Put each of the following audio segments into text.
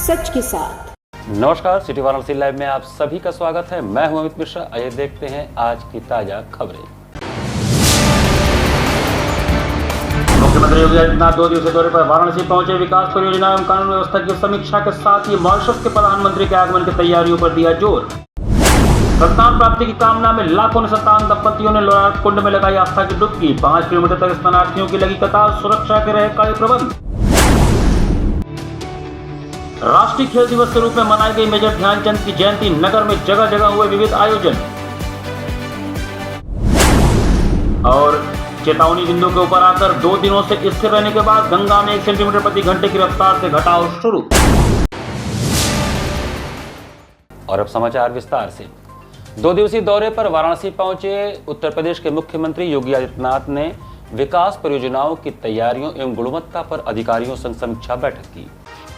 सच के साथ। नमस्कार, सिटी वाराणसी लाइव में आप सभी का स्वागत है। मैं हूं अमित मिश्रा। आइए देखते हैं आज की ताजा खबरें। मुख्यमंत्री योगी आदित्यनाथ 2 दिवसीय दौरे पर वाराणसी पहुंचे। विकास परियोजना एवं कानून व्यवस्था की समीक्षा के साथ ही मॉरिशस के प्रधानमंत्री के आगमन की तैयारियों पर दिया जोर। संतान प्राप्ति की कामना में लाखों निसंतान दंपतियों ने लोलारक कुंड में लगाई आस्था की डुबकी। 5 किलोमीटर तक स्नानार्थियों की लगी कतार, सुरक्षा के रहे कड़े प्रबंध। राष्ट्रीय खेल दिवस के रूप में मनाई गई मेजर ध्यानचंद की जयंती। नगर में जगह जगह हुए विविध आयोजन। और चेतावनी बिंदु के ऊपर आकर 2 दिनों से स्थिर रहने के बाद गंगा में 1 सेंटीमीटर प्रति घंटे की रफ्तार से घटाव शुरू। और अब समाचार विस्तार से। 2 दिवसीय दौरे पर वाराणसी पहुंचे उत्तर प्रदेश के मुख्यमंत्री योगी आदित्यनाथ ने विकास परियोजनाओं की तैयारियों एवं गुणवत्ता पर अधिकारियों संग समीक्षा बैठक की।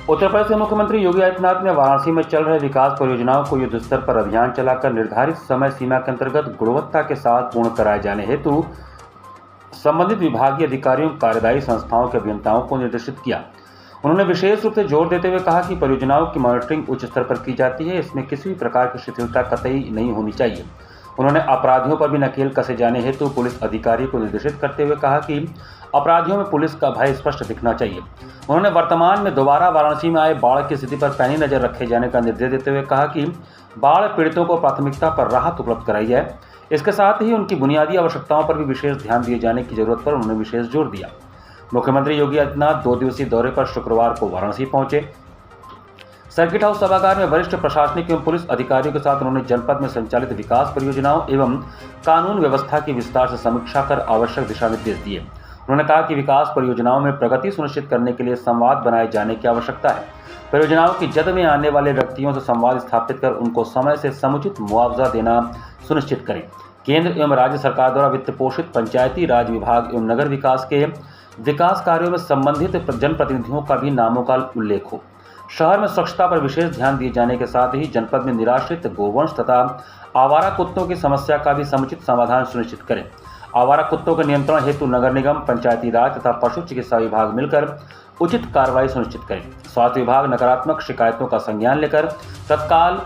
उत्तर प्रदेश के मुख्यमंत्री योगी आदित्यनाथ ने वाराणसी में चल रहे विकास परियोजनाओं को युद्ध स्तर पर अभियान चलाकर निर्धारित समय सीमा के अंतर्गत गुणवत्ता के साथ पूर्ण कराए जाने हेतु संबंधित विभागीय अधिकारियों, कार्यदायी संस्थाओं के अभियंताओं को निर्देशित किया। उन्होंने विशेष रूप से जोर देते हुए कहा कि परियोजनाओं की मॉनिटरिंग उच्च स्तर पर की जाती है। इसमें किसी भी प्रकार की शिथिलता कतई नहीं होनी चाहिए। उन्होंने अपराधियों पर भी नकेल कसे जाने हेतु पुलिस अधिकारी को निर्देशित करते हुए कहा कि अपराधियों में पुलिस का भय स्पष्ट दिखना चाहिए। उन्होंने वर्तमान में दोबारा वाराणसी में आए बाढ़ की स्थिति पर पैनी नजर रखे जाने का निर्देश देते हुए कहा कि बाढ़ पीड़ितों को प्राथमिकता पर राहत उपलब्ध कराई जाए। इसके साथ ही उनकी बुनियादी आवश्यकताओं पर भी विशेष ध्यान दिए जाने की जरूरत पर उन्होंने विशेष जोर दिया। मुख्यमंत्री योगी आदित्यनाथ 2 दिवसीय दौरे पर शुक्रवार को वाराणसी पहुंचे। सर्किट हाउस सभागार में वरिष्ठ प्रशासनिक एवं पुलिस अधिकारियों के साथ उन्होंने जनपद में संचालित विकास परियोजनाओं एवं कानून व्यवस्था की विस्तार से समीक्षा कर आवश्यक दिशा निर्देश दिए। उन्होंने कहा कि विकास परियोजनाओं में प्रगति सुनिश्चित करने के लिए संवाद बनाए जाने की आवश्यकता है। परियोजनाओं की जद में आने वाले व्यक्तियों से संवाद स्थापित कर उनको समय से समुचित मुआवजा देना सुनिश्चित करें। केंद्र एवं राज्य सरकार द्वारा वित्त पोषित पंचायती राज विभाग एवं नगर विकास के विकास कार्यों में संबंधित जनप्रतिनिधियों का भी नामों का उल्लेख हो। शहर में स्वच्छता पर विशेष ध्यान दिए जाने के साथ ही जनपद में निराश्रित गोवंश तथा आवारा कुत्तों की समस्या का भी समुचित समाधान सुनिश्चित करें। आवारा कुत्तों के नियंत्रण हेतु नगर निगम, पंचायती राज तथा पशु चिकित्सा विभाग मिलकर उचित कार्रवाई सुनिश्चित करें। स्वास्थ्य विभाग नकारात्मक शिकायतों का संज्ञान लेकर तत्काल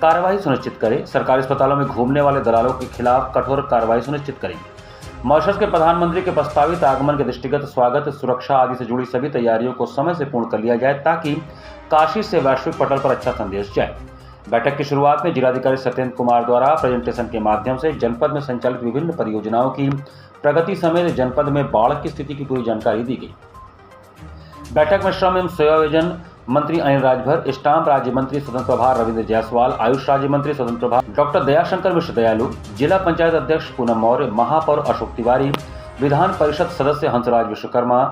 कार्रवाई सुनिश्चित करे। सरकारी अस्पतालों में घूमने वाले दलालों के खिलाफ कठोर कार्रवाई सुनिश्चित करें। मॉरिशस के प्रधानमंत्री के प्रस्तावित आगमन के दृष्टिगत स्वागत, सुरक्षा आदि से जुड़ी सभी तैयारियों को समय से पूर्ण कर लिया जाए ताकि काशी से वैश्विक पटल पर अच्छा संदेश जाए। बैठक की शुरुआत में जिलाधिकारी सत्येंद्र कुमार द्वारा प्रेजेंटेशन के माध्यम से जनपद में संचालित विभिन्न परियोजनाओं की प्रगति समेत जनपद में बाढ़ की स्थिति की पूरी जानकारी दी गई। बैठक में श्रम एवं सेवायोजन मंत्री अनिल राजभर, स्टाम्प राज्य मंत्री स्वतंत्र प्रभार रविंद्र जायसवाल, आयुष राज्य मंत्री स्वतंत्र प्रभार डॉक्टर दयाशंकर मिश्र दयालु, जिला पंचायत अध्यक्ष पूनम मौर्य, महापौर अशोक तिवारी, विधान परिषद सदस्य हंसराज विश्वकर्मा,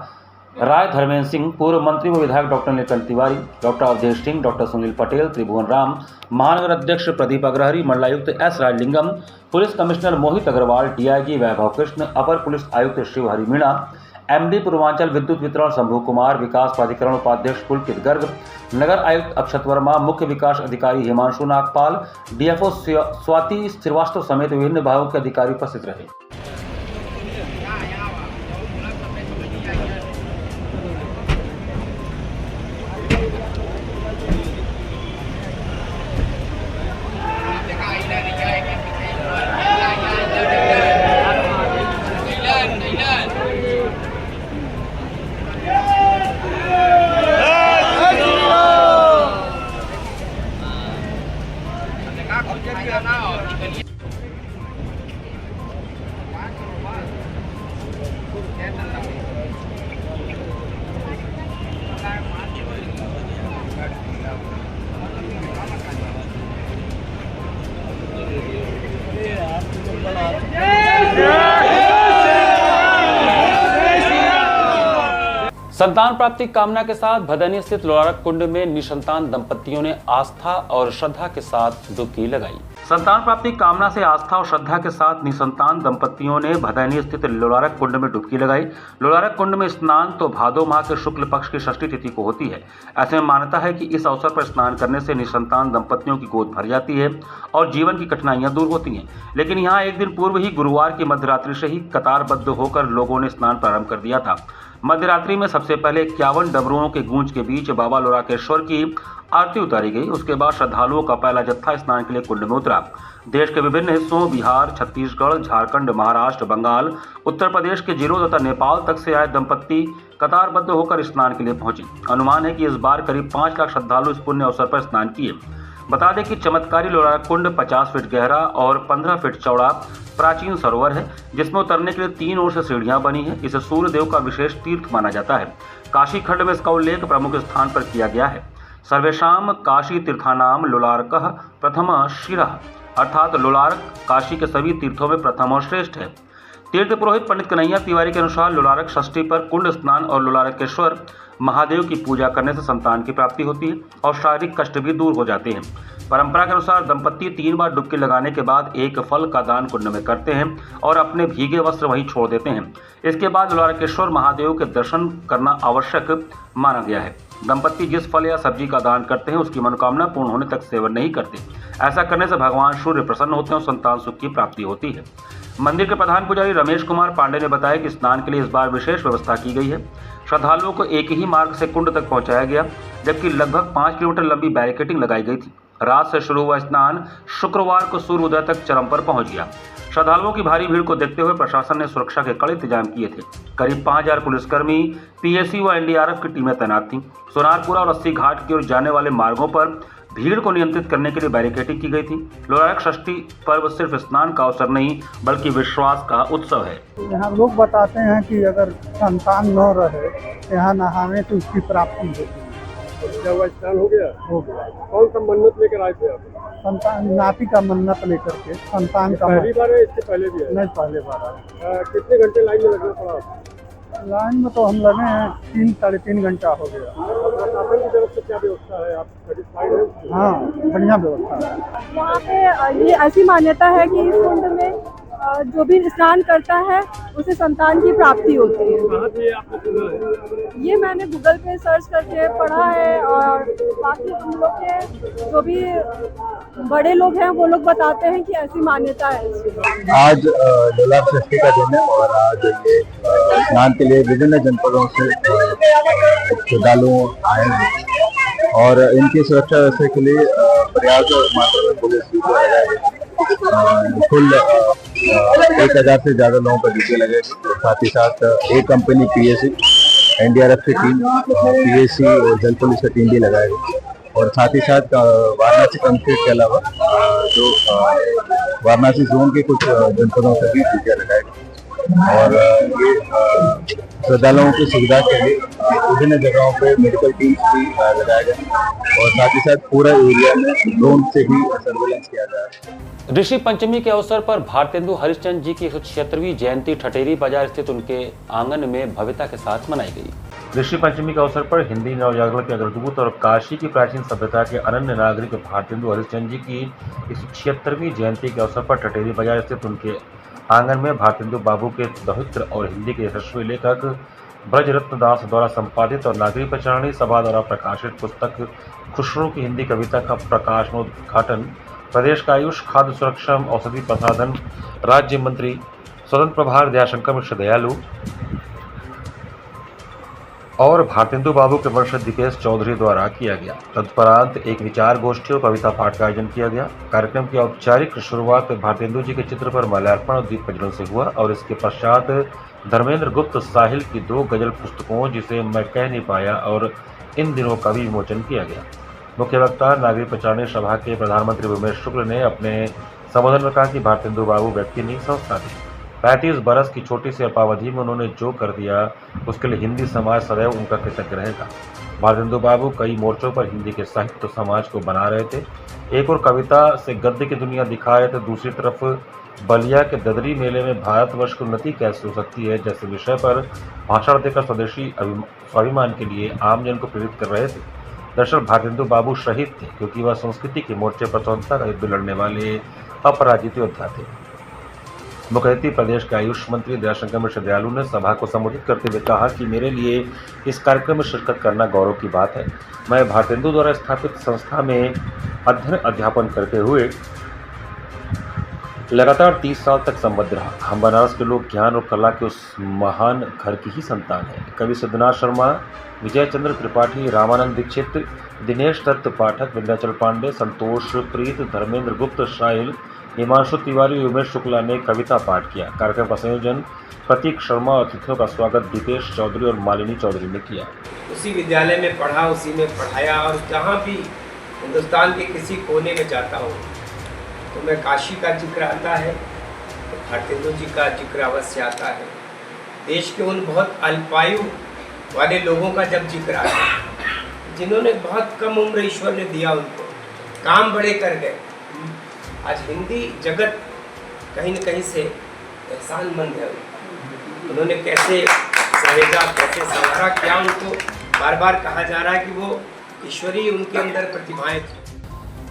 राय धर्मेंद्र सिंह, पूर्व मंत्री व विधायक doctor Neelkanth Tiwari, doctor Awadhesh Singh, doctor Sunil Patel, Tribhuvan Ram, महानगर अध्यक्ष प्रदीप अग्रहरी, मंडलायुक्त S Rajalingam, police commissioner Mohit Agarwal, DIG Vaibhav Krishna, अपर पुलिस आयुक्त शिव हरि मीणा, एमडी पूर्वांचल विद्युत वितरण शंभू कुमार, विकास प्राधिकरण उपाध्यक्ष पुलकित गर्ग, नगर आयुक्त अक्षत वर्मा, मुख्य विकास अधिकारी हिमांशु नागपाल, डीएफओ स्वाति श्रीवास्तव समेत विभिन्न विभागों के अधिकारी उपस्थित रहे। संतान प्राप्ति कामना के साथ भदैनी स्थित लोलारक कुंड में निसंतान दंपतियों ने आस्था और श्रद्धा के साथ डुबकी लगाई। संतान प्राप्ति कामना से आस्था और श्रद्धा के साथ निसंतान दंपतियों ने भदैनी स्थित लोलारक कुंड में डुबकी लगाई। लोलारक कुंड में स्नान तो भादो माह के शुक्ल पक्ष की षष्ठी तिथि को होती है। ऐसे में मान्यता है कि इस अवसर पर स्नान करने से निसंतान दंपतियों की गोद भर जाती है और जीवन की कठिनाइयां दूर होती हैं। लेकिन यहाँ एक दिन पूर्व ही गुरुवार की मध्यरात्रि से ही कतारबद्ध होकर लोगों ने स्नान प्रारंभ कर दिया था। मध्यरात्रि में सबसे सबसे पहले 51 डमरुओं के गूंज के बीच बाबा लोलाकेश्वर की आरती उतारी गई। उसके बाद श्रद्धालुओं का पहला जत्था स्नान के लिए कुंड में उतरा। देश के विभिन्न हिस्सों बिहार, छत्तीसगढ़, झारखंड, महाराष्ट्र, बंगाल, उत्तर प्रदेश के जिलों तथा नेपाल तक से आए दंपत्ति कतारबद्ध होकर स्नान के लिए पहुंचे। अनुमान है कि इस बार करीब 5 लाख श्रद्धालु इस पुण्य अवसर पर स्नान किए। बता दें कि चमत्कारी लोलारक कुंड 50 फीट गहरा और 15 फीट चौड़ा प्राचीन सरोवर है, जिसमें उतरने के लिए 3 ओर से सीढ़ियां बनी है। इसे सूर्य देव का विशेष तीर्थ माना जाता है। काशी खंड में इसका उल्लेख प्रमुख स्थान पर किया गया है। सर्वेशाम काशी तीर्थानाम लोलारकः प्रथम शिरः, अर्थात लोलारक काशी के सभी तीर्थों में प्रथम और श्रेष्ठ है। तीर्थ पुरोहित पंडित कन्हैया तिवारी के अनुसार लोलारक षष्ठी पर कुंड स्नान और लोलारकेश्वर महादेव की पूजा करने से संतान की प्राप्ति होती है और शारीरिक कष्ट भी दूर हो जाते हैं। परंपरा के अनुसार दंपत्ति 3 बार डुबकी लगाने के बाद एक फल का दान कुंड में करते हैं और अपने भीगे वस्त्र वहीं छोड़ देते हैं। इसके बाद लोलारकेश्वर महादेव के दर्शन करना आवश्यक माना गया है। दंपत्ति जिस फल या सब्जी का दान करते हैं उसकी मनोकामना पूर्ण होने तक सेवन नहीं करते। ऐसा करने से भगवान सूर्य प्रसन्न होते हैं और संतान सुख की प्राप्ति होती है। मंदिर के प्रधान पुजारी रमेश कुमार पांडे ने बताया कि स्नान के लिए इस बार विशेष व्यवस्था की गई है। श्रद्धालुओं को एक ही मार्ग से कुंड तक पहुंचाया गया, जबकि लगभग 5 किलोमीटर लंबी बैरिकेडिंग लगाई गई थी। रात से शुरू हुआ स्नान शुक्रवार को सूर्योदय तक चरम पर पहुंच गया। श्रद्धालुओं की भारी भीड़ को देखते हुए प्रशासन ने सुरक्षा के कड़े इंतजाम किए थे। करीब 5000 पुलिसकर्मी, पीएसी व एनडीआरएफ की टीमें तैनात थीं। सोनारपुरा और अस्सी घाट की ओर जाने वाले मार्गों पर भीड़ को नियंत्रित करने के लिए बैरिकेडिंग की गई थी। लोलारक षष्ठी पर्व सिर्फ स्नान का अवसर नहीं बल्कि विश्वास का उत्सव है। यहाँ लोग बताते हैं कि अगर संतान न रहे यहाँ नहाने तो उसकी प्राप्ति होती है। जब स्नान हो गया? हो गया। कौन सा मन्नत लेकर आए थे आप? संतान नाती का मन्नत लेकर के संतान का पहली बार है, इससे पहले भी है? नहीं, पहले बार आया। कितने घंटे लाइन में लगना पड़ा? लाइन में तो हम लगे हैं 3-3.5 घंटा हो गया। प्रशासन की तरफ से क्या व्यवस्था है, आप सेटिस्फाइड हैं? हाँ, बढ़िया व्यवस्था है। यहाँ पे ये ऐसी मान्यता है कि इस कुंड में जो भी स्नान करता है उसे संतान की प्राप्ति होती है। कहाँ से आपने सुना है? ये मैंने गूगल पे सर्च करके पढ़ा है और बाकी हम लोग के जो भी बड़े लोग हैं वो लोग बताते हैं कि ऐसी मान्यता है। आज लोलारक षष्ठी का दिन है और आज ये स्नान के लिए विभिन्न जनपदों से श्रद्धालु आए हैं और इनकी सुरक्षा व्यवस्था के लिए पर्याप्त मात्रा में पुलिस लगाए गए। कुल 1000 से ज्यादा लोगों का ड्यूटी लगे। साथ ही साथ एक कंपनी पीएसी, एनडीआरएफ की टीम, पीएसी और जल पुलिस की टीम भी लगाई गई और साथ ही साथ वाराणसी कमिश्नरेट के अलावा जो वाराणसी जोन के कुछ जनपदों से भी ड्यूटियाँ लगाई गई और ये श्रद्धालुओं की सुविधा के लिए विभिन्न जगहों पे मेडिकल टीम्स भी लगाए गए और साथ ही साथ पूरा एरिया में ड्रोन से भी सर्वेलेंस किया जा रहा है। ऋषि पंचमी के अवसर पर भारतेंदु हरिश्चंद्र जी की 176वीं जयंती ठठेरी बाजार स्थित उनके आंगन में भव्यता के साथ मनाई गई। ऋषि पंचमी के अवसर पर हिंदी नवजागरण के अग्रदूत और काशी की प्राचीन सभ्यता के अनन्य नागरिक भारतेंदु हरिश्चंद्र जी की 176वीं जयंती के अवसर पर ठठेरी बाजार स्थित उनके आंगन में भारतेंदु बाबू के दौहित्र और हिंदी के यशस्वी लेखक ब्रजरत्न दास द्वारा संपादित और नागरिक प्रचारणी सभा द्वारा प्रकाशित पुस्तक खुशरू की हिंदी कविता का प्रकाशनोद्घाटन प्रदेश का आयुष, खाद्य सुरक्षा, औषधि प्रसाधन राज्य मंत्री स्वतंत्र प्रभार दयाशंकर मिश्र दयालु और भारतेंदु बाबू के वंशज दीपेश चौधरी द्वारा किया गया। तत्परांत एक विचार गोष्ठी और कविता पाठ का आयोजन किया गया। कार्यक्रम की औपचारिक शुरुआत भारतेंदु जी के चित्र पर माल्यार्पण और दीप प्रज्वलन से हुआ और इसके पश्चात धर्मेंद्र गुप्त साहिल की 2 गजल पुस्तकों जिसे मैं कह नहीं पाया और इन दिनों का भी विमोचन किया गया। मुख्य वक्ता नागरिक प्रचारणी सभा के प्रधानमंत्री उमेश शुक्ल ने अपने संबोधन में कहा कि भारतेंदु बाबू व्यक्ति नहीं संस्था थी। 35 बरस की छोटी सी अल्पावधि में उन्होंने जो कर दिया उसके लिए हिंदी समाज सदैव उनका कृतज्ञ रहेगा। भारतेंदु बाबू कई मोर्चों पर हिंदी के साहित्य समाज को बना रहे थे। एक और कविता से गद्य की दुनिया दिखा रहे थे, दूसरी तरफ बलिया के ददरी मेले में भारतवर्ष की उन्नति कैसे हो सकती है जैसे विषय पर भाषण देकर स्वदेशी स्वाभिमान के लिए आमजन को प्रेरित कर रहे थे। दरअसल भारतेंदु बाबू शहीद थे क्योंकि वह संस्कृति के मोर्चे पर स्वतंत्रता का युद्ध लड़ने वाले अपराजित योद्धा थे। मुख्य अतिथि प्रदेश के आयुष मंत्री दयाशंकर मिश्र दयालु ने सभा को संबोधित करते हुए कहा कि मेरे लिए इस कार्यक्रम में शिरकत करना गौरव की बात है। मैं भारतेंदु द्वारा स्थापित संस्था में अध्ययन अध्यापन करते हुए लगातार 30 साल तक संबद्ध रहा। हम बनारस के लोग ज्ञान और कला के उस महान घर की ही संतान हैं। कवि सिद्धनाथ शर्मा, विजय चंद्र त्रिपाठी, रामानंद दीक्षित, दिनेश दत्त पाठक, विंध्याचल पांडे, संतोष प्रीत, धर्मेंद्र गुप्त, शाहिल, हिमांशु तिवारी, उमेश शुक्ला ने कविता पाठ किया। कार्यक्रम का संयोजन प्रतीक शर्मा और अतिथियों का स्वागत दीपेश चौधरी और मालिनी चौधरी ने किया। उसी विद्यालय में पढ़ा, उसी में पढ़ाया, और जहाँ भी हिंदुस्तान के किसी कोने में जाता हूँ तो मैं काशी का जिक्र आता है, तो भारतेंदु जी का जिक्र अवश्य आता है। देश के उन बहुत अल्पायु वाले लोगों का जब जिक्र आता है जिन्होंने बहुत कम उम्र ईश्वर ने दिया, उनको काम बड़े कर गए। आज हिंदी जगत कहीं न कहीं से एहसानमंद है। उन्होंने कैसे सहेजा, कैसे संवारा, क्या उनको बार बार कहा जा रहा है कि वो ईश्वरीय उनके अंदर प्रतिभाएं थी।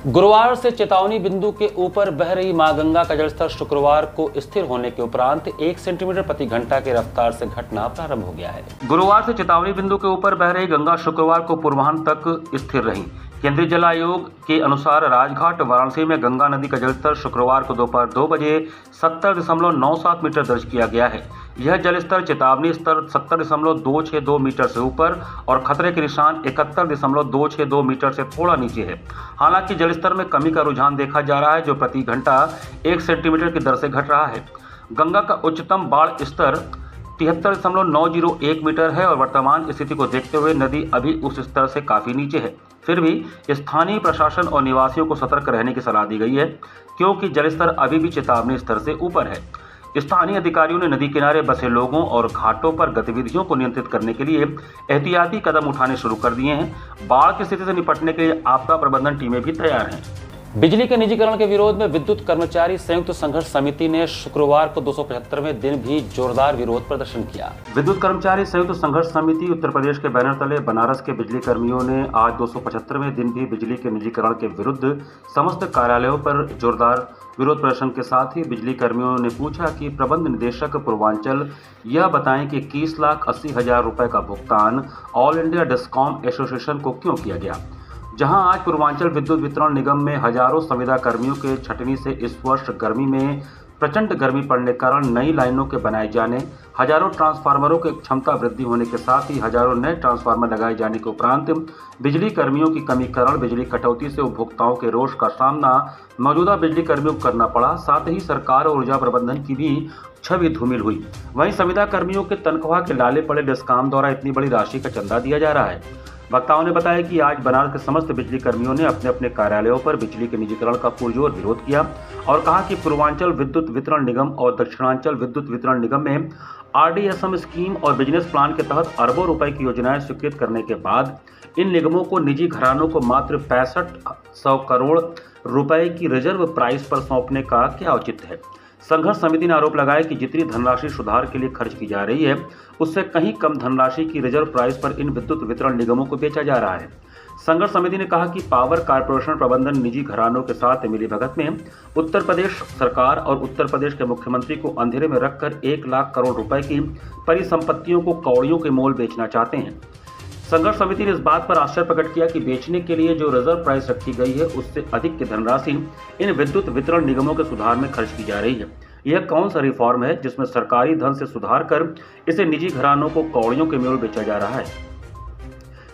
गुरुवार से चेतावनी बिंदु के ऊपर बह रही मां गंगा का जलस्तर शुक्रवार को स्थिर होने के उपरांत 1 सेंटीमीटर प्रति घंटा की रफ्तार से घटना प्रारंभ हो गया है। गुरुवार से चेतावनी बिंदु के ऊपर बह रही गंगा शुक्रवार को पूर्वाह्न तक स्थिर रही। केंद्रीय जल आयोग के अनुसार राजघाट वाराणसी में गंगा नदी का जलस्तर शुक्रवार को दोपहर 2 बजे 70.97 मीटर दर्ज किया गया है। यह जलस्तर चेतावनी स्तर 70.262 मीटर से ऊपर और खतरे के निशान 71.262 मीटर से थोड़ा नीचे है। हालांकि जलस्तर में कमी का रुझान देखा जा रहा है, जो प्रति घंटा 1 सेंटीमीटर की दर से घट रहा है। गंगा का उच्चतम बाढ़ स्तर 73.901 मीटर है और वर्तमान स्थिति को देखते हुए नदी अभी उस स्तर से काफ़ी नीचे है। फिर भी स्थानीय प्रशासन और निवासियों को सतर्क रहने की सलाह दी गई है, क्योंकि जलस्तर अभी भी चेतावनी स्तर से ऊपर है। स्थानीय अधिकारियों ने नदी किनारे बसे लोगों और घाटों पर गतिविधियों को नियंत्रित करने के लिए एहतियाती कदम उठाने शुरू कर दिए हैं। बाढ़ की स्थिति से निपटने के लिए आपदा प्रबंधन टीमें भी तैयार हैं। बिजली के निजीकरण के विरोध में विद्युत कर्मचारी संयुक्त संघर्ष समिति ने शुक्रवार को 275वें दिन भी जोरदार विरोध प्रदर्शन किया। विद्युत कर्मचारी संयुक्त संघर्ष समिति उत्तर प्रदेश के बैनर तले बनारस के बिजली कर्मियों ने आज 275वें दिन भी बिजली के निजीकरण के विरुद्ध समस्त कार्यालयों पर जोरदार विरोध प्रदर्शन के साथ ही बिजली कर्मियों ने पूछा कि प्रबंध निदेशक पूर्वांचल यह बताएं कि 21,80,000 रुपए का भुगतान ऑल इंडिया डिस्कॉम एसोसिएशन को क्यों किया गया। जहां आज पूर्वांचल विद्युत वितरण निगम में हजारों संविदा कर्मियों के छटनी से इस वर्ष गर्मी में प्रचंड गर्मी पड़ने के कारण नई लाइनों के बनाए जाने, हजारों ट्रांसफार्मरों की क्षमता वृद्धि होने के साथ ही हजारों नए ट्रांसफार्मर लगाए जाने के उपरांत बिजली कर्मियों की कमी कारण बिजली कटौती से उपभोक्ताओं के रोष का सामना मौजूदा बिजली कर्मियों को करना पड़ा। साथ ही सरकार और ऊर्जा प्रबंधन की भी छवि धूमिल हुई। वहीं संविदा कर्मियों के तनख्वाह के लाले पड़े डिस्कॉम द्वारा इतनी बड़ी राशि का चंदा दिया जा रहा है। वक्ताओं ने बताया कि आज बनारस के समस्त बिजली कर्मियों ने अपने अपने कार्यालयों पर बिजली के निजीकरण का पुरजोर विरोध किया और कहा कि पूर्वांचल विद्युत वितरण निगम और दक्षिणांचल विद्युत वितरण निगम में RDSM स्कीम और बिजनेस प्लान के तहत अरबों रुपए की योजनाएं स्वीकृत करने के बाद इन निगमों को निजी घरानों को मात्र 6500 करोड़ रुपए की रिजर्व प्राइस पर सौंपने का क्या औचित्य है। संघर्ष समिति ने आरोप लगाया कि जितनी धनराशि सुधार के लिए खर्च की जा रही है, उससे कहीं कम धनराशि की रिजर्व प्राइस पर इन विद्युत वितरण निगमों को बेचा जा रहा है। संघर्ष समिति ने कहा कि पावर कारपोरेशन प्रबंधन निजी घरानों के साथ मिलीभगत में उत्तर प्रदेश सरकार और उत्तर प्रदेश के मुख्यमंत्री को अंधेरे में रखकर 1 लाख करोड़ रुपए की परिसंपत्तियों को कौड़ियों के मोल बेचना चाहते हैं। संघर्ष समिति ने इस बात पर आश्चर्य प्रकट किया कि बेचने के लिए जो रिजर्व प्राइस रखी गई है, उससे अधिक की धनराशि इन विद्युत वितरण निगमों के सुधार में खर्च की जा रही है। यह कौन सा रिफॉर्म है जिसमें सरकारी धन से सुधार कर इसे निजी घरानों को कौड़ियों के मोल बेचा जा रहा है।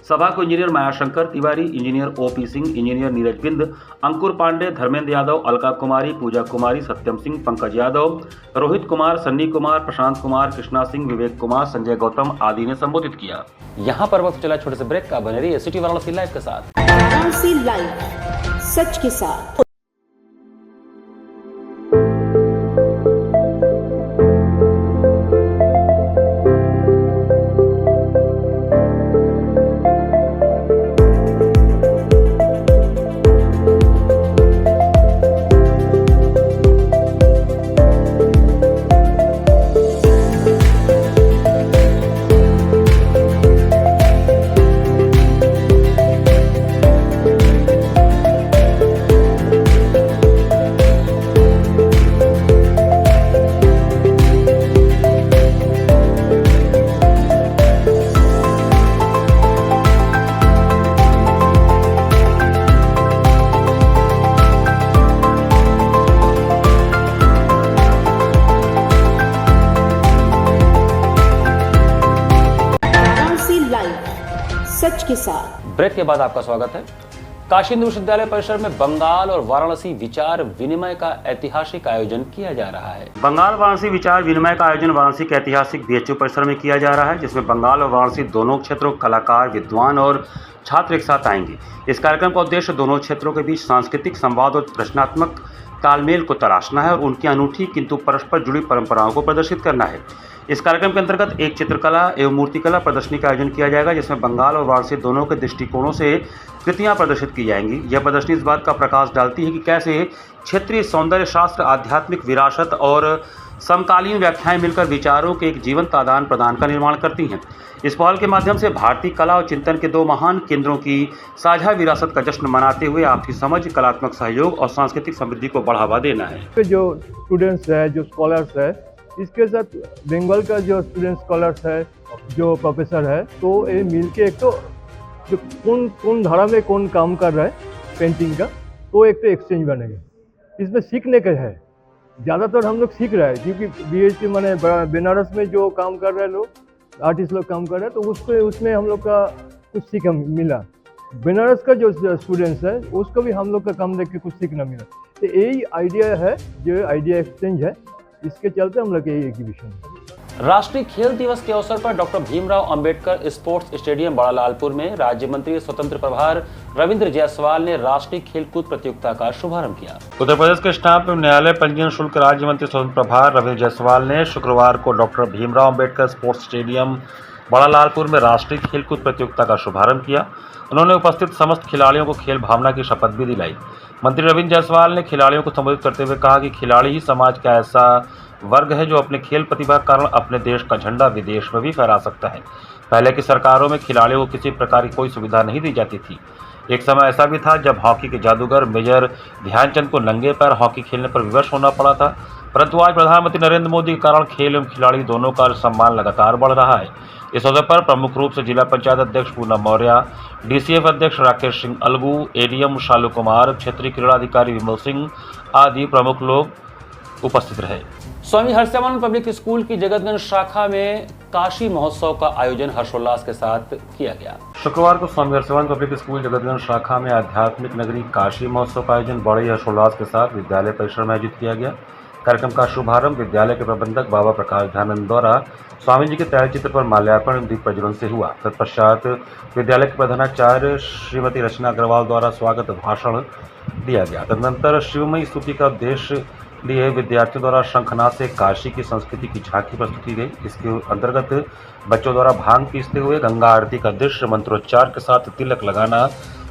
सभा को engineer Mayashankar Tiwari, engineer OP Singh, engineer Neeraj Bind, Ankur Pandey, Dharmendra Yadav, Alka Kumari, Pooja Kumari, Satyam Singh, Pankaj Yadav, Rohit Kumar, Sunny Kumar, Prashant Kumar, Krishna Singh, Vivek Kumar, Sanjay Gautam आदि ने संबोधित किया। यहाँ पर वक्त चला छोटे से ब्रेक का। बने रहिए सिटी वाराणसी लाइव के साथ। वाराणसी लाइव, सच के साथ। के साथ। ब्रेक के बाद आपका स्वागत है। काशी हिंदू विश्वविद्यालय परिसर में बंगाल और वाराणसी विचार विनिमय का ऐतिहासिक आयोजन किया जा रहा है। बंगाल वाराणसी विचार विनिमय का आयोजन वाराणसी के ऐतिहासिक बीएचयू परिसर में किया जा रहा है, जिसमें बंगाल और वाराणसी दोनों क्षेत्रों कलाकार, विद्वान और छात्र एक साथ आएंगे। इस कार्यक्रम का उद्देश्य दोनों क्षेत्रों के बीच सांस्कृतिक संवाद और रचनात्मक तालमेल को तराशना है और उनकी अनूठी किंतु परस्पर जुड़ी परंपराओं को प्रदर्शित करना है। इस कार्यक्रम के अंतर्गत एक चित्रकला एवं मूर्तिकला प्रदर्शनी का आयोजन किया जाएगा, जिसमें बंगाल और वाराणसी दोनों के दृष्टिकोणों से कृतियां प्रदर्शित की जाएंगी। यह प्रदर्शनी इस बात का प्रकाश डालती है कि कैसे क्षेत्रीय सौंदर्य शास्त्र, आध्यात्मिक विरासत और समकालीन व्याख्याएं मिलकर विचारों के एक जीवंत आदान प्रदान का निर्माण करती हैं। इस पहल के माध्यम से भारतीय कला और चिंतन के दो महान केंद्रों की साझा विरासत का जश्न मनाते हुए आपसी समझ, कलात्मक सहयोग और सांस्कृतिक समृद्धि को बढ़ावा देना है। जो स्टूडेंट्स है, जो स्कॉलर्स है, इसके साथ बंगाल का जो स्टूडेंट स्कॉलर्स है, जो प्रोफेसर है, तो ये मिलके एक तो जो कौन धारा में कौन काम कर रहा है पेंटिंग का, तो एक तो एक्सचेंज बनेगा। इसमें सीखने का है, ज़्यादातर हम लोग सीख रहे हैं, क्योंकि बीएचयू माने बनारस में जो काम कर रहे हैं लोग, आर्टिस्ट लोग काम कर रहे हैं, तो उसमें हम लोग का कुछ सीख मिला। बनारस का जो स्टूडेंट्स है उसको भी हम लोग का काम देख के कुछ सीखना मिला। तो यही आइडिया है, जो आइडिया एक्सचेंज है, इसके चलते हम लोग यही एग्जीबिशन है। राष्ट्रीय खेल दिवस के अवसर पर doctor Bhimrao Ambedkar sports stadium बड़ा लालपुर में राज्य मंत्री स्वतंत्र प्रभार रविंद्र जायसवाल ने राष्ट्रीय खेलकूद प्रतियोगिता का शुभारंभ किया। उत्तर प्रदेश के स्टाम्प एवं न्यायालय पंजीयन शुल्क राज्य मंत्री स्वतंत्र प्रभार रविंद्र जायसवाल ने शुक्रवार को doctor Bhimrao Ambedkar sports stadium बड़ा लालपुर में राष्ट्रीय खेलकूद प्रतियोगिता का शुभारंभ किया। उन्होंने उपस्थित समस्त खिलाड़ियों को खेल भावना की शपथ भी दिलाई। मंत्री रविंद्र जायसवाल ने खिलाड़ियों को संबोधित करते हुए कहा कि खिलाड़ी ही समाज का ऐसा वर्ग है जो अपने खेल प्रतिभा के कारण अपने देश का झंडा विदेश में भी फहरा सकता है। पहले की सरकारों में खिलाड़ियों को किसी प्रकार की कोई सुविधा नहीं दी जाती थी। एक समय ऐसा भी था जब हॉकी के जादूगर मेजर ध्यानचंद को नंगे पैर हॉकी खेलने पर विवश होना पड़ा था, परंतु आज प्रधानमंत्री नरेंद्र मोदी के कारण खेल एवं खिलाड़ी दोनों का सम्मान लगातार बढ़ रहा है। इस अवसर पर प्रमुख रूप से जिला पंचायत अध्यक्ष पूनम मौर्य, डीसीएफ अध्यक्ष राकेश सिंह अलगू, एडीएम शालू कुमार, क्षेत्रीय क्रीड़ा अधिकारी विमल सिंह आदि प्रमुख लोग उपस्थित रहे। स्वामी हर्षिवानंद पब्लिक स्कूल की जगतगंज शाखा में काशी महोत्सव का आयोजन हर्षोल्लास के साथ किया गया। शुक्रवार को स्वामी हर्षिवानंद पब्लिक स्कूल जगतगंज शाखा में आध्यात्मिक नगरी काशी महोत्सव का आयोजन बड़े हर्षोल्लास के साथ विद्यालय परिसर में आयोजित किया गया। कार्यक्रम का शुभारंभ विद्यालय के प्रबंधक बाबा प्रकाश ध्यानंद द्वारा स्वामी जी के तैलचित्र पर माल्यार्पण एवं दीप प्रज्वलन से हुआ। तत्पश्चात विद्यालय के प्रधानाचार्य श्रीमती रचना अग्रवाल द्वारा स्वागत भाषण दिया गया। तदनंतर शिवमयी स्तुति का उद्देश्य लिए विद्यार्थियों द्वारा शंखनाद से काशी की संस्कृति की झांकी प्रस्तुत की गई। इसके अंतर्गत बच्चों द्वारा भांग पीसते हुए गंगा आरती का दृश्य, मंत्रोच्चार के साथ तिलक लगाना,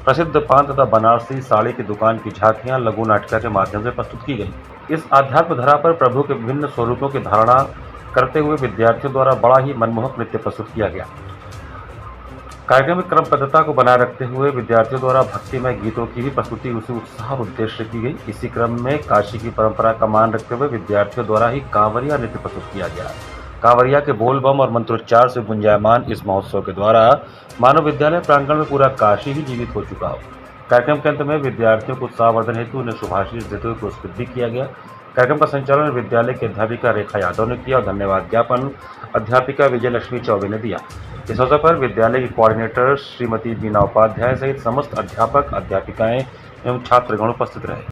प्रसिद्ध पान तथा बनारसी साड़ी की दुकान की झांकियां लघु नाटिका के माध्यम से प्रस्तुत की गई। इस आध्यात्म धरा पर प्रभु के विभिन्न स्वरूपों की धारणा करते हुए विद्यार्थियों द्वारा बड़ा ही मनमोहक नृत्य प्रस्तुत किया गया। कार्यक्रम में क्रमबद्धता को बनाए रखते हुए विद्यार्थियों द्वारा भक्तिमय गीतों की भी प्रस्तुति उसी उत्साह उद्देश्य की गई। इसी क्रम में काशी की परंपरा का मान रखते हुए विद्यार्थियों द्वारा ही कांवरिया नृत्य प्रस्तुत किया गया। कांवरिया के बोल बम और मंत्रोच्चार से गुंजायमान इस महोत्सव के द्वारा मानव विद्यालय प्रांगण में पूरा काशी ही जीवित हो चुका हो। कार्यक्रम के अंत में विद्यार्थियों को उत्साहवर्धन हेतु उन्हें शुभाशीष देते हुए पुरस्कृत भी किया गया। कार्यक्रम का संचालन विद्यालय की अध्यापिका रेखा यादव ने किया और धन्यवाद ज्ञापन अध्यापिका विजय लक्ष्मी चौबे ने दिया। इस अवसर पर विद्यालय की कोऑर्डिनेटर श्रीमती बीना उपाध्याय सहित समस्त अध्यापक, अध्यापिकाएं एवं छात्रगण उपस्थित रहे।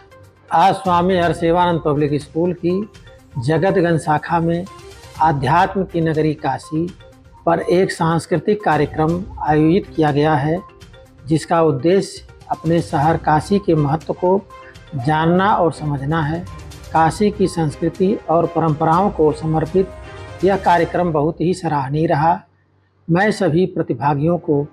आज स्वामी हर्षिवानंद पब्लिक स्कूल की जगतगंज शाखा में आध्यात्म की नगरी काशी पर एक सांस्कृतिक कार्यक्रम आयोजित किया गया है, जिसका उद्देश्य अपने शहर काशी के महत्व को जानना और समझना है। काशी की संस्कृति और परंपराओं को समर्पित यह कार्यक्रम बहुत ही सराहनीय रहा। मैं सभी प्रतिभागियों को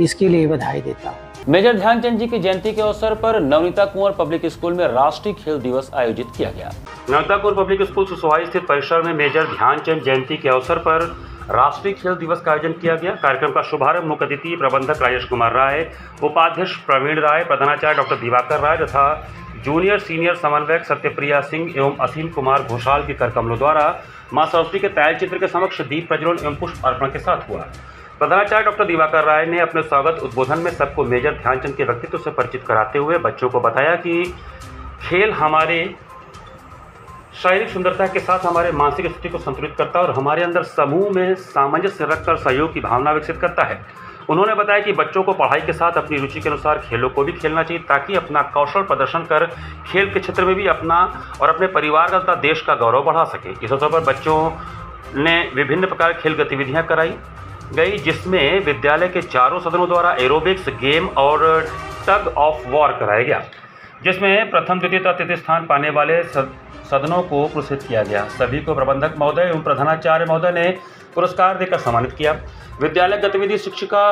इसके लिए बधाई देता हूँ। मेजर ध्यानचंद जी की जयंती के अवसर पर नवनीता कुंवर पब्लिक स्कूल में राष्ट्रीय खेल दिवस आयोजित किया गया। नवनीता कुंवर पब्लिक स्कूल सुसवाई स्थित परिसर में मेजर ध्यानचंद जयंती के अवसर पर राष्ट्रीय खेल दिवस का आयोजन किया गया। कार्यक्रम का शुभारंभ मुख्य अतिथि प्रबंधक राजेश कुमार राय, उपाध्यक्ष प्रवीण राय, प्रधानाचार्य डॉक्टर दिवाकर राय तथा जूनियर सीनियर समन्वयक सत्यप्रिया सिंह एवं असीम कुमार घोषाल के करकमलों द्वारा मां सरस्वती के तैलचित्र के समक्ष दीप प्रज्वलन एवं पुष्प अर्पण के साथ हुआ। प्रधानाचार्य डॉक्टर दिवाकर राय ने अपने स्वागत उद्बोधन में सबको मेजर ध्यानचंद के व्यक्तित्व से परिचित कराते हुए बच्चों को बताया कि खेल हमारे शारीरिक सुंदरता के साथ हमारे मानसिक स्थिति को संतुलित करता है और हमारे अंदर समूह में सामंजस्य रखकर सहयोग की भावना विकसित करता है। उन्होंने बताया कि बच्चों को पढ़ाई के साथ अपनी रुचि के अनुसार खेलों को भी खेलना चाहिए ताकि अपना कौशल प्रदर्शन कर खेल के क्षेत्र में भी अपना और अपने परिवार का तथा देश का गौरव बढ़ा सके। इस अवसर पर बच्चों ने विभिन्न प्रकार की खेल गतिविधियां कराई गई, जिसमें विद्यालय के चारों सदनों द्वारा एरोबिक्स, गेम और टग ऑफ वॉर कराया गया, जिसमें प्रथम, द्वितीय तथा तृतीय स्थान पाने वाले सदनों को पुरस्कृत किया गया। सभी को प्रबंधक महोदय एवं प्रधानाचार्य महोदय ने पुरस्कार देकर सम्मानित किया। विद्यालय गतिविधि शिक्षिका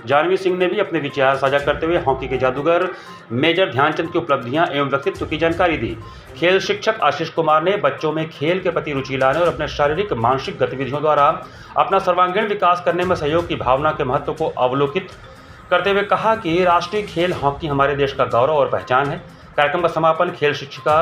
जानवी सिंह ने भी अपने विचार साझा करते हुए हॉकी के जादूगर मेजर ध्यानचंद की उपलब्धियां एवं व्यक्तित्व की जानकारी दी। खेल शिक्षक आशीष कुमार ने बच्चों में खेल के प्रति रुचि लाने और अपने शारीरिक मानसिक गतिविधियों द्वारा अपना सर्वांगीण विकास करने में सहयोग की भावना के महत्व को अवलोकित करते हुए कहा कि राष्ट्रीय खेल हॉकी हमारे देश का गौरव और पहचान है। कार्यक्रम का समापन खेल शिक्षिका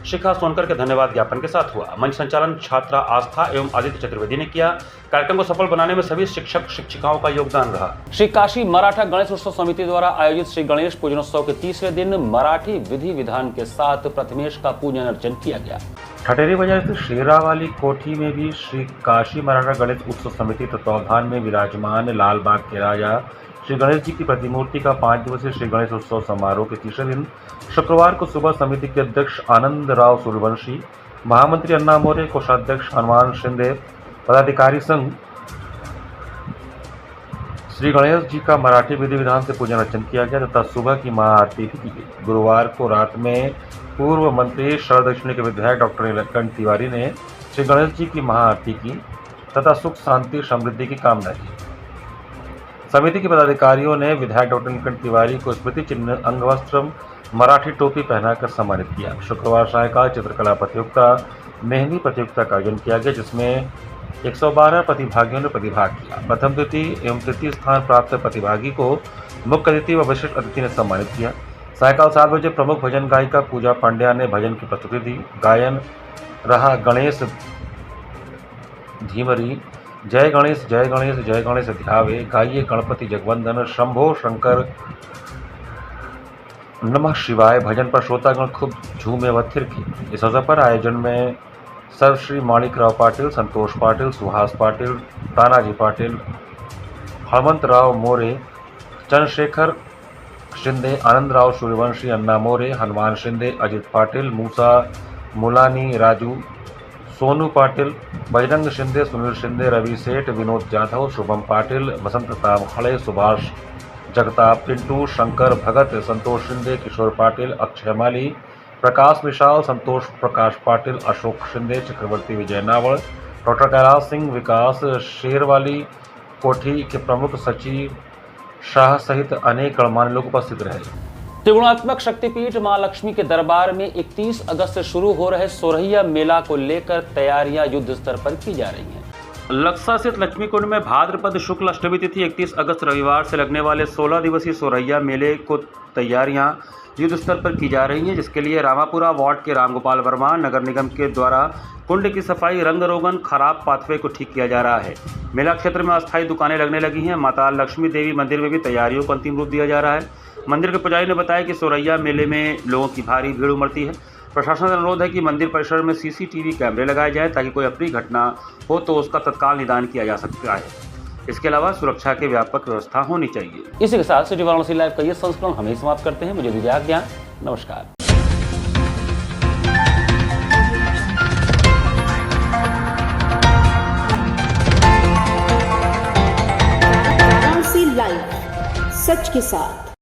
शिखा सोनकर के धन्यवाद ज्ञापन के साथ हुआ। मंच संचालन छात्रा आस्था एवं आदित्य चतुर्वेदी ने किया। कार्यक्रम को सफल बनाने में सभी शिक्षक शिक्षिकाओं का योगदान रहा। श्री काशी मराठा गणेश उत्सव समिति द्वारा आयोजित श्री गणेश पूजनोत्सव के तीसरे दिन मराठी विधि विधान के साथ प्रथमेश का पूजन अर्चन किया गया। ठटेरी बाजार स्थित शेरावाली कोठी में भी श्री काशी मराठा गणेश उत्सव समिति तत्वावधान में विराजमान लालबाग के राजा श्री गणेश जी की प्रतिमूर्ति का 5 दिवसीय श्री गणेश उत्सव समारोह के तीसरे दिन शुक्रवार को सुबह समिति के अध्यक्ष आनंद राव सूर्यवंशी, महामंत्री अन्ना मोरे, कोषाध्यक्ष हनुमान शिंदे, पदाधिकारी संघ श्री गणेश जी का मराठी विधि विधान से पूजन अर्चन किया गया तथा सुबह की महाआरती भी की गई। गुरुवार को रात में पूर्व मंत्री शरद दक्षिणी के विधायक डॉक्टर नीलकंठ तिवारी ने श्री गणेश जी की महाआरती की तथा सुख शांति समृद्धि की कामना की। समिति के पदाधिकारियों ने विधायक डॉक्टर नीलकंठ तिवारी को स्मृति चिन्ह, अंगवस्त्र, मराठी टोपी पहनाकर सम्मानित किया। शुक्रवार सायंकाल चित्रकला प्रतियोगिता, मेहंदी प्रतियोगिता का आयोजन किया गया, जिसमें 112 प्रतिभागियों ने प्रतिभाग किया। प्रथम, द्वितीय एवं तृतीय स्थान प्राप्त प्रतिभागी को मुख्य अतिथि व विशिष्ट अतिथि ने सम्मानित किया। सायंकाल 7 बजे प्रमुख भजन गायिका पूजा पांड्या ने भजन की प्रस्तुति दी। गायन रहा गणेश धीमरी, जय गणेश जय गणेश जय गणेश ध्यावे, गाइए गणपति जगवंदन, शंभो शंकर, नमः शिवाय भजन पर श्रोतागण खूब झूमे व थिरके। इस अवसर पर आयोजन में सर्वश्री माणिकराव पाटिल, संतोष पाटिल, सुहास पाटिल, तानाजी पाटिल, हनुमंत राव मोरे, चंद्रशेखर शिंदे, आनंदराव सूर्यवंशी, अन्ना मोरे, हनुमान शिंदे, अजित पाटिल, मूसा मुलानी, राजू, सोनू पाटिल, बजरंग शिंदे, सुनील शिंदे, रवि सेठ, विनोद जाधव, शुभम पाटिल, बसंत तामखड़े, सुभाष जगताप, पिंटू, शंकर भगत, संतोष शिंदे, किशोर पाटिल, अक्षय माली, प्रकाश विशाल, संतोष प्रकाश पाटिल, अशोक शिंदे, चक्रवर्ती विजय नावड़, डॉक्टर कैलाश सिंह, विकास शेरवाली कोठी के प्रमुख सचिव शाह सहित अनेक गणमान्य लोग उपस्थित रहे। त्रिगुणात्मक शक्तिपीठ मां लक्ष्मी के दरबार में 31 अगस्त से शुरू हो रहे सोरहिया मेला को लेकर तैयारियां युद्ध स्तर पर की जा रही हैं। लक्सा स्थित लक्ष्मी कुंड में भाद्रपद शुक्ल अष्टमी तिथि 31 अगस्त रविवार से लगने वाले 16 दिवसीय सोरहिया मेले को तैयारियां युद्ध स्तर पर की जा रही हैं, जिसके लिए रामापुरा वार्ड के रामगोपाल वर्मा नगर निगम के द्वारा कुंड की सफाई, रंग रोगन, खराब पाथवे को ठीक किया जा रहा है। मेला क्षेत्र में अस्थायी दुकानें लगने लगी हैं। माता लक्ष्मी देवी मंदिर में भी तैयारियों को अंतिम रूप दिया जा रहा है। मंदिर के पुजारी ने बताया कि सोरहिया मेले में लोगों की भारी भीड़ उमड़ती है। प्रशासन का अनुरोध है कि मंदिर परिसर में CCTV कैमरे लगाए जाएं ताकि कोई अप्रिय घटना हो तो उसका तत्काल निदान किया जा सकता है। इसके अलावा सुरक्षा की व्यापक व्यवस्था होनी चाहिए। इसी के साथ सिटी वाराणसी लाइव का ये संस्करण हम ही समाप्त करते हैं। मुझे दीजिए आज्ञा। नमस्कार। वाराणसी लाइव, सच के साथ।